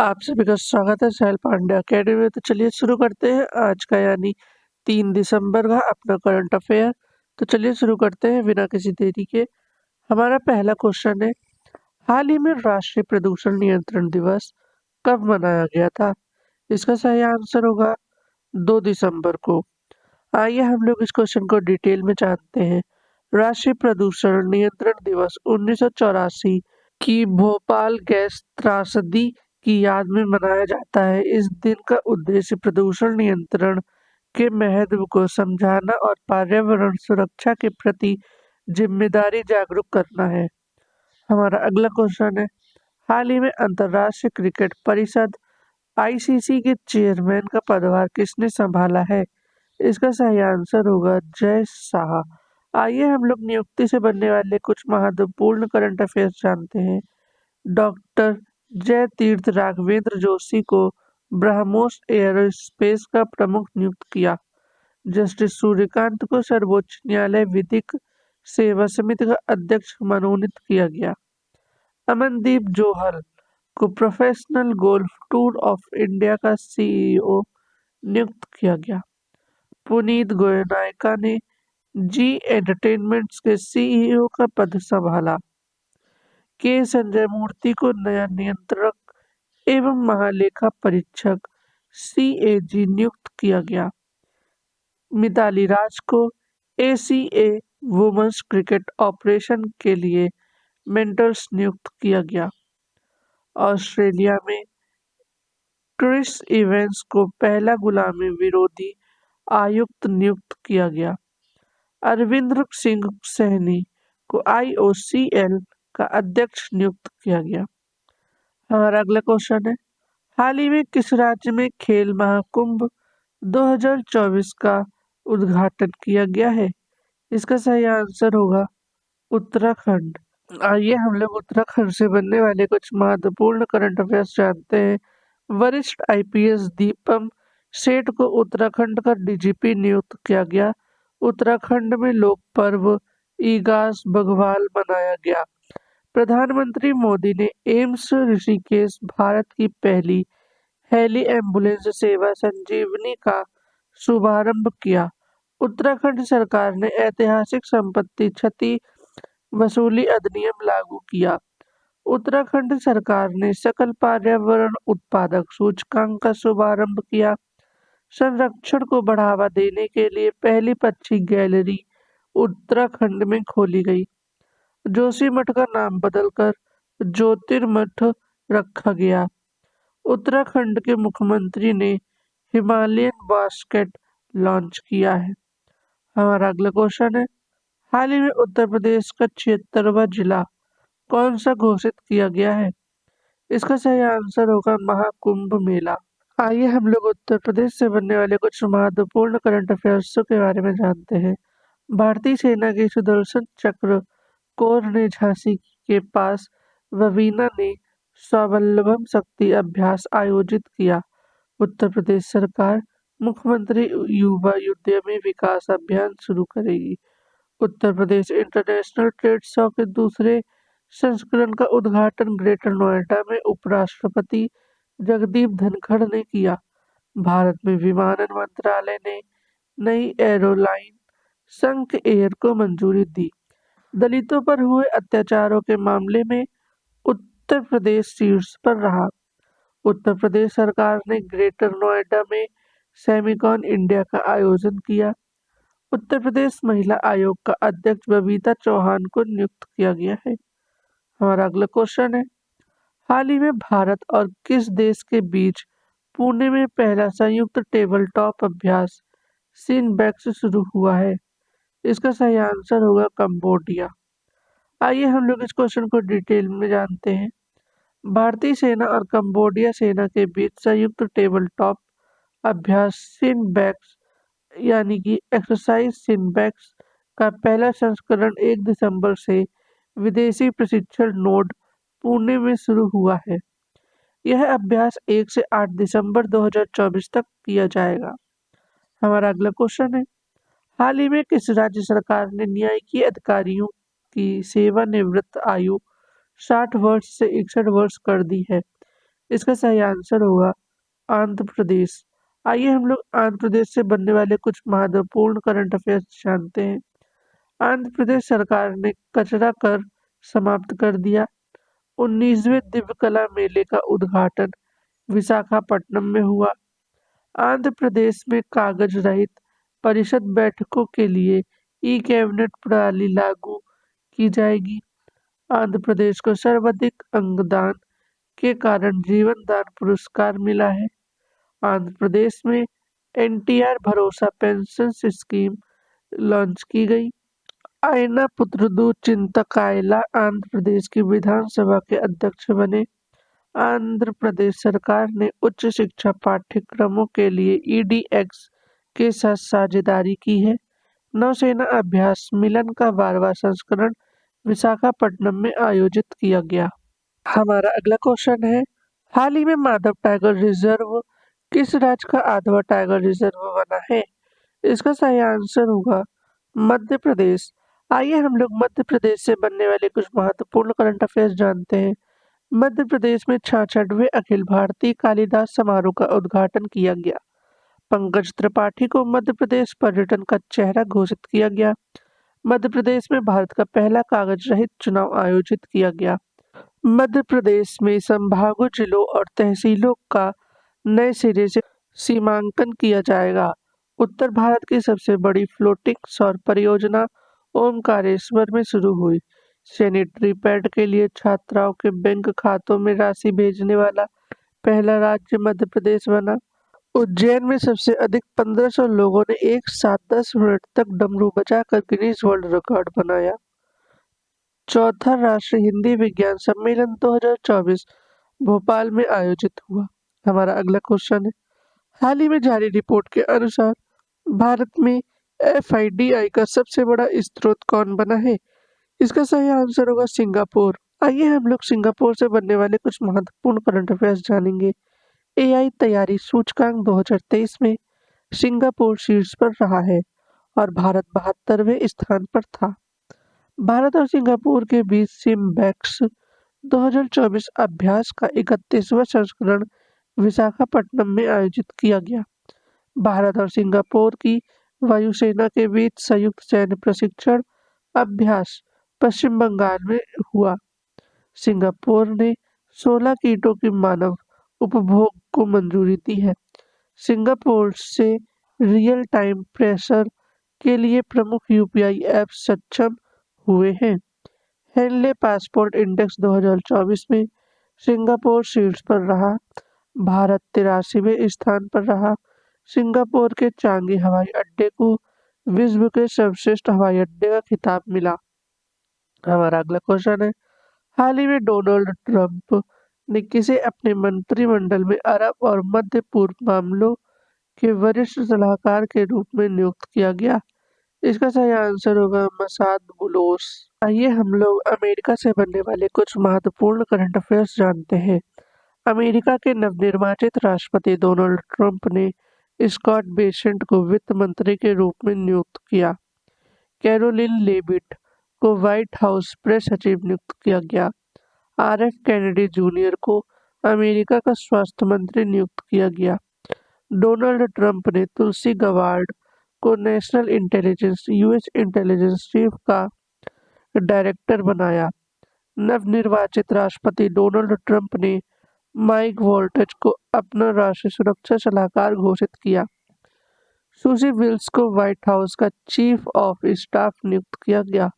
आप सभी का स्वागत है साहिल पांड्या अकेडमी में। तो चलिए शुरू करते हैं आज का यानी 3 दिसंबर का अपना करंट अफेयर। तो चलिए शुरू करते हैं बिना किसी देरी के। हमारा पहला क्वेश्चन है, हाल ही में राष्ट्रीय प्रदूषण नियंत्रण दिवस कब मनाया गया था? इसका सही आंसर होगा 2 दिसंबर को। आइए हम लोग इस क्वेश्चन को डिटेल में जानते हैं। राष्ट्रीय प्रदूषण नियंत्रण दिवस 1984 की भोपाल गैस त्रासदी की याद में मनाया जाता है। इस दिन का उद्देश्य प्रदूषण नियंत्रण के महत्व को समझाना और पर्यावरण सुरक्षा के प्रति जिम्मेदारी जागरूक करना है। हमारा अगला क्वेश्चन है, हाल ही में अंतर्राष्ट्रीय क्रिकेट परिषद आईसीसी के चेयरमैन का पदभार किसने संभाला है? इसका सही आंसर होगा जय शाह। आइए हम लोग नियुक्ति से बनने वाले कुछ महत्वपूर्ण करंट अफेयर्स जानते हैं। डॉक्टर जय तीर्थ राघवेंद्र जोशी को ब्रह्मोस एयरोस्पेस का प्रमुख नियुक्त किया। जस्टिस सूर्यकांत को सर्वोच्च न्यायालय विधिक सेवा समिति का अध्यक्ष मनोनीत किया गया। अमनदीप जोहल को professional golf tour of India का सीईओ नियुक्त किया गया। पुनीत गोयनका ने जी एंटरटेनमेंट्स के सीईओ का पद संभाला। के संजय मूर्ति को नया नियंत्रक एवं महालेखा परीक्षक सीएजी नियुक्त किया गया। मिताली राज को एसीए वुमेन्स क्रिकेट ऑपरेशन के लिए मेंटर्स नियुक्त किया गया। ऑस्ट्रेलिया में क्रिस इवेंस को पहला गुलामी विरोधी आयुक्त नियुक्त किया गया। अरविंदर सिंह सैनी को आईओसीएल का अध्यक्ष नियुक्त किया गया। हमारा अगला क्वेश्चन है, हाल ही में किस राज्य में खेल महाकुंभ 2024 का उद्घाटन किया गया है? इसका सही आंसर होगा उत्तराखंड। आइए हम लोग उत्तराखंड से बनने वाले कुछ महत्वपूर्ण करंट अफेयर्स जानते हैं। वरिष्ठ आईपीएस दीपम सेठ को उत्तराखंड का डीजीपी नियुक्त किया गया। उत्तराखंड में लोक पर्व ईगास बघवाल मनाया गया। प्रधानमंत्री मोदी ने एम्स ऋषिकेश भारत की पहली हेली एम्बुलेंस सेवा संजीवनी का शुभारंभ किया। उत्तराखंड सरकार ने ऐतिहासिक संपत्ति क्षति वसूली अधिनियम लागू किया। उत्तराखंड सरकार ने सकल पर्यावरण उत्पादक सूचकांक का शुभारंभ किया। संरक्षण को बढ़ावा देने के लिए पहली पक्षी गैलरी उत्तराखंड में खोली गई। जोशीमठ का नाम बदलकर ज्योतिर्मठ रखा गया। उत्तराखंड के मुख्यमंत्री ने हिमालयन बास्केट लॉन्च किया है। हमारा अगला क्वेश्चन है, हाल ही में उत्तर प्रदेश का 76वां जिला कौन सा घोषित किया गया है? इसका सही आंसर होगा महाकुंभ मेला। आइए हम लोग उत्तर प्रदेश से बनने वाले कुछ महत्वपूर्ण करंट अफेयर्स के बारे में जानते हैं। भारतीय सेना के सुदर्शन चक्र कोर ने झांसी के पास रवीना ने स्वावलंबन शक्ति अभ्यास आयोजित किया। उत्तर प्रदेश सरकार मुख्यमंत्री युवा उद्यमी विकास अभियान शुरू करेगी। Uttar Pradesh international trade show के दूसरे संस्करण का उद्घाटन ग्रेटर नोएडा में उपराष्ट्रपति जगदीप धनखड़ ने किया। भारत में विमानन मंत्रालय ने नई एयरलाइन संक एयर को मंजूरी दी। दलितों पर हुए अत्याचारों के मामले में उत्तर प्रदेश शीर्ष पर रहा। उत्तर प्रदेश सरकार ने ग्रेटर नोएडा में सेमिकॉन इंडिया का आयोजन किया। उत्तर प्रदेश महिला आयोग का अध्यक्ष बबीता चौहान को नियुक्त किया गया है। हमारा अगला क्वेश्चन है, हाल ही में भारत और किस देश के बीच पुणे में पहला संयुक्त टेबल टॉप अभ्यास सिनबैक्स शुरू हुआ है? इसका सही आंसर होगा कंबोडिया। आइए हम लोग इस क्वेश्चन को डिटेल में जानते हैं। भारतीय सेना और कंबोडिया सेना के बीच संयुक्त टेबल टॉप अभ्यास सिनबैक्स यानी कि एक्सरसाइज सिनबैक्स का पहला संस्करण 1 दिसंबर से विदेशी प्रशिक्षण नोड पुणे में शुरू हुआ है। यह अभ्यास 1 से 8 दिसंबर 2024 तक किया जाएगा। हमारा अगला क्वेश्चन है, हाल ही में किस राज्य सरकार ने न्यायिक अधिकारियों की सेवानिवृत्त आयु 60 वर्ष से 61 वर्ष कर दी है? इसका सही आंसर होगा आंध्र प्रदेश। आइए हम लोग आंध्र प्रदेश से बनने वाले कुछ महत्वपूर्ण करंट अफेयर्स जानते हैं। आंध्र प्रदेश सरकार ने कचरा कर समाप्त कर दिया। 19वें दिव्य कला मेले का उद्घाटन विशाखापट्टनम में हुआ। आंध्र प्रदेश में कागज रहित परिषद बैठकों के लिए ई कैबिनेट प्रणाली लागू की जाएगी। आंध्र प्रदेश को सर्वाधिक अंगदान के कारण जीवन दान पुरस्कार मिला है। आंध्र प्रदेश में एनटीआर भरोसा पेंशन स्कीम लॉन्च की गई। आयना पुत्रदू चिंतकायला आंध्र प्रदेश की विधानसभा के अध्यक्ष बने। आंध्र प्रदेश सरकार ने उच्च शिक्षा पाठ्यक्रमों के लिए ईडीएक्स के साथ साझेदारी की है। नौसेना अभ्यास मिलन का 12वां संस्करण विशाखापट्टनम में आयोजित किया गया। हमारा अगला क्वेश्चन है, हाल ही में माधव टाइगर रिजर्व किस राज्य का 8वां टाइगर रिजर्व बना है? इसका सही आंसर होगा मध्य प्रदेश। आइए हम लोग मध्य प्रदेश से बनने वाले कुछ महत्वपूर्ण करंट अफेयर्स जानते हैं। मध्य प्रदेश में 66वें अखिल भारतीय कालिदास समारोह का उद्घाटन किया गया। पंकज त्रिपाठी को मध्य प्रदेश पर्यटन का चेहरा घोषित किया गया। मध्य प्रदेश में भारत का पहला कागज रहित चुनाव आयोजित किया गया। मध्य प्रदेश में संभागों, जिलों और तहसीलों का नए सिरे से सीमांकन किया जाएगा। उत्तर भारत की सबसे बड़ी फ्लोटिंग सौर परियोजना ओमकारेश्वर में शुरू हुई। सैनिटरी पैड के लिए छात्राओं के बैंक खातों में राशि भेजने वाला पहला राज्य मध्य प्रदेश बना। उज्जैन में सबसे अधिक 1500 लोगों ने एक साथ 10 मिनट तक डमरू बजाकर गिनीज वर्ल्ड रिकॉर्ड बनाया। चौथा राष्ट्रीय हिंदी विज्ञान सम्मेलन 2024 भोपाल में आयोजित हुआ। हमारा अगला क्वेश्चन है, हाल ही में जारी रिपोर्ट के अनुसार भारत में एफआईडीआई का सबसे बड़ा स्रोत कौन बना है? इसका सही आंसर होगा सिंगापुर। आइए हम लोग सिंगापुर से बनने वाले कुछ महत्वपूर्ण करंट अफेयर्स जानेंगे। एआई तैयारी सूचकांक 2023 में सिंगापुर शीर्ष पर रहा है और भारत 72वें स्थान पर था। भारत और सिंगापुर के बीच सिम्बैक्स 2024 अभ्यास का 31वां संस्करण विशाखापट्टनम में आयोजित किया गया। भारत और सिंगापुर की वायुसेना के बीच संयुक्त सैन्य प्रशिक्षण अभ्यास पश्चिम बंगाल में हुआ। सिंगापुर ने 16 कीटों की मानव उपभोग को मंजूरी दी है। सिंगापुर से रियल टाइम प्रेशर के लिए प्रमुख यूपीआई ऐप सक्षम हुए हैं। हेनले पासपोर्ट इंडेक्स 2024 में सिंगापुर शीर्ष पर रहा। भारत 83वें स्थान पर रहा। सिंगापुर के चांगी हवाई अड्डे को विश्व के सर्वश्रेष्ठ हवाई अड्डे का खिताब मिला। हमारा अगला क्वेश्चन है, हाल ही में डोनाल्ड ट्रंप ने किसे अपने मंत्रिमंडल में अरब और मध्य पूर्व मामलों के वरिष्ठ सलाहकार के रूप में नियुक्त किया गया? इसका सही आंसर होगा मसाद बुलोस। आइए हम लोग अमेरिका से बनने वाले कुछ महत्वपूर्ण करंट अफेयर्स जानते हैं। अमेरिका के नवनिर्वाचित राष्ट्रपति डोनाल्ड ट्रंप ने स्कॉट बेसेंट को वित्त मंत्री के रूप में नियुक्त किया। कैरोलिन लेविट को व्हाइट हाउस प्रेस सचिव नियुक्त किया गया। आरएफ कैनेडी जूनियर को अमेरिका का स्वास्थ्य मंत्री नियुक्त किया गया। डोनाल्ड ट्रंप ने तुलसी गवार्ड को national intelligence US intelligence chief का डायरेक्टर बनाया। नवनिर्वाचित राष्ट्रपति डोनाल्ड ट्रंप ने माइक वॉल्टज को अपना राष्ट्रीय सुरक्षा सलाहकार घोषित किया। सुसी विल्स को व्हाइट हाउस का चीफ ऑफ स्टाफ नियुक्त किया गया।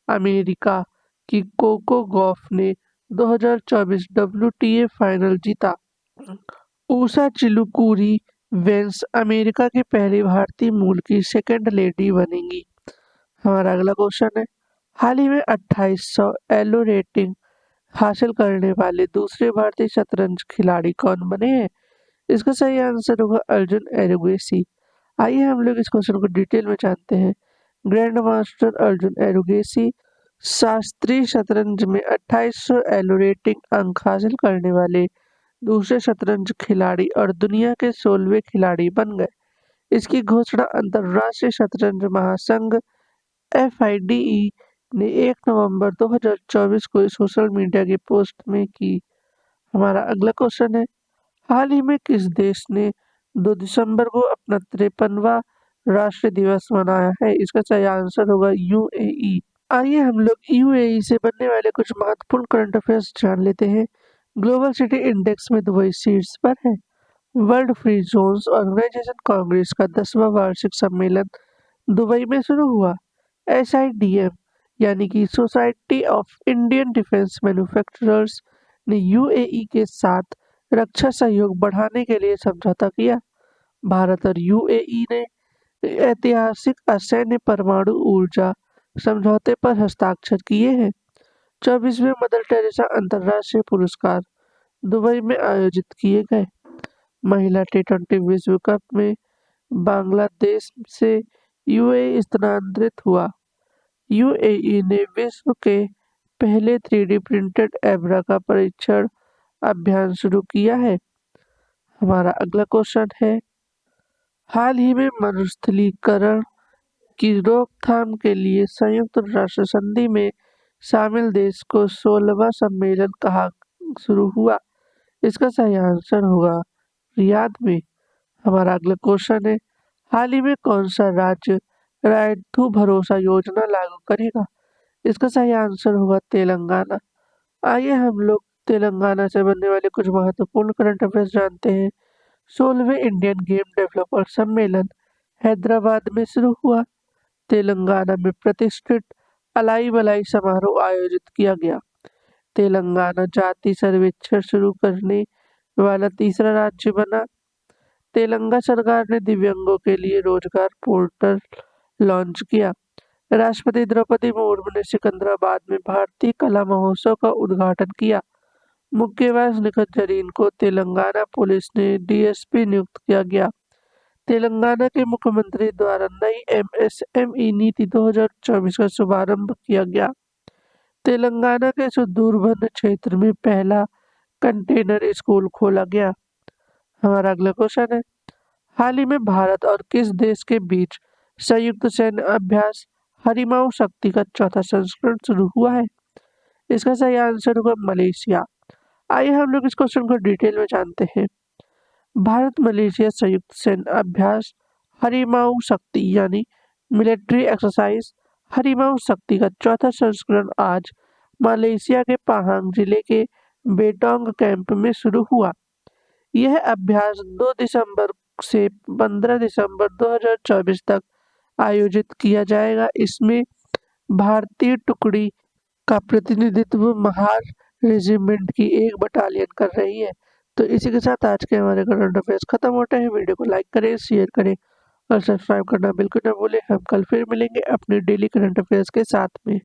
अमेरिका की कोको गॉफ ने 2024 डब्ल्यूटीए फाइनल जीता। ऊषा चिलुकुरी वेंस अमेरिका की पहली भारतीय मूल की सेकेंड लेडी बनेंगी। हमारा अगला क्वेश्चन है, हाल ही में 2800 एलो रेटिंग हासिल करने वाले दूसरे भारतीय शतरंज खिलाड़ी कौन बने हैं? इसका सही आंसर होगा अर्जुन एरुगेसी। आइए हम लोग इस क्वेश्चन को डिटेल में जानते हैं। ग्रैंड मास्टर अर्जुन एरुगेसी शास्त्रीय शतरंज में 2800 एलो रेटिंग अंक हासिल करने वाले दूसरे शतरंज खिलाड़ी और दुनिया के 16वें खिलाड़ी बन गए। इसकी घोषणा अंतरराष्ट्रीय शतरंज महासंघ एफआईडीई ने 1 नवंबर 2024 को सोशल मीडिया की पोस्ट में की। हमारा अगला क्वेश्चन है, हाल ही में किस देश ने 2 दिसंबर को अपना 53वां राष्ट्रीय दिवस मनाया है? इसका सही आंसर होगा यूएई। आइए हम लोग यूएई से बनने वाले कुछ महत्वपूर्ण करंट अफेयर्स जान लेते हैं। ग्लोबल सिटी इंडेक्स में दुबई शीर्ष पर है। World free zones organization congress का 10वां वार्षिक सम्मेलन दुबई में शुरू हुआ। एसआईडीएम यानी कि society of Indian defence manufacturers ने यूएई के साथ रक्षा सहयोग बढ़ाने के लिए समझौता किया। भारत और यूएई ने ऐतिहासिक असैन्य परमाणु ऊर्जा समझौते पर हस्ताक्षर किए हैं। 24वें मदर टेरेसा अंतर्राष्ट्रीय पुरस्कार दुबई में आयोजित किए गए। महिला टी20 विश्व कप में बांग्लादेश से यूएई स्थानांतरित हुआ। यूएई ने विश्व के पहले 3D प्रिंटेड एब्रा का परीक्षण अभियान शुरू किया है। हमारा अगला क्वेश्चन है, हाल ही में मरुस्थलीकरण की रोकथाम के लिए संयुक्त राष्ट्र संधि में शामिल देश को 16वां सम्मेलन कहाँ शुरू हुआ? इसका सही आंसर होगा रियाद में। हमारा अगला क्वेश्चन है, हाल ही में कौन सा राज्य राइतू भरोसा योजना लागू करेगा? इसका सही आंसर होगा तेलंगाना। आइए हम लोग तेलंगाना से बनने वाले कुछ महत्वपूर्ण करंट अफेयर्स जानते हैं। 16वें इंडियन गेम डेवलपर सम्मेलन हैदराबाद में शुरू हुआ। तेलंगाना में प्रतिष्ठित अलाई बलाई समारोह आयोजित किया गया। तेलंगाना जाति सर्वेक्षण शुरू करने वाला तीसरा राज्य बना। तेलंगाना सरकार ने दिव्यांगों के लिए रोजगार पोर्टल लॉन्च किया। राष्ट्रपति द्रौपदी मुर्मू ने सिकंदराबाद में भारतीय कला महोत्सव का उद्घाटन किया। मुक्केबाज निखत जरीन को तेलंगाना पुलिस ने डीएसपी नियुक्त किया गया। तेलंगाना के मुख्यमंत्री द्वारा नई एमएसएमई नीति 2024 का शुभारंभ किया गया। तेलंगाना के सुदूरबन क्षेत्र में पहला कंटेनर स्कूल खोला गया। हमारा अगला क्वेश्चन है, हाल ही में भारत और किस देश के बीच संयुक्त सैन्य अभ्यास हरिमाऊ शक्ति का चौथा संस्करण शुरू हुआ है? इसका सही आंसर होगा मलेशिया। आइए हम लोग इस क्वेश्चन को डिटेल में जानते हैं। भारत मलेशिया संयुक्त सैन्य अभ्यास हरिमाऊ शक्ति यानी मिलिट्री एक्सरसाइज हरिमाऊ शक्ति का चौथा संस्करण आज मलेशिया के पहांग जिले के बेटोंग कैंप में शुरू हुआ। यह अभ्यास 2 दिसंबर से 15 दिसंबर 2024 तक आयोजित किया जाएगा। इसमें भारतीय टुकड़ी का प्रतिनिधित्व महार रेजिमेंट की एक बटालियन कर रही है। तो इसी के साथ आज के हमारे करंट अफेयर्स खत्म होते हैं। वीडियो को लाइक करें, शेयर करें और सब्सक्राइब करना बिल्कुल ना भूलें। हम कल फिर मिलेंगे अपने डेली करंट अफेयर्स के साथ में।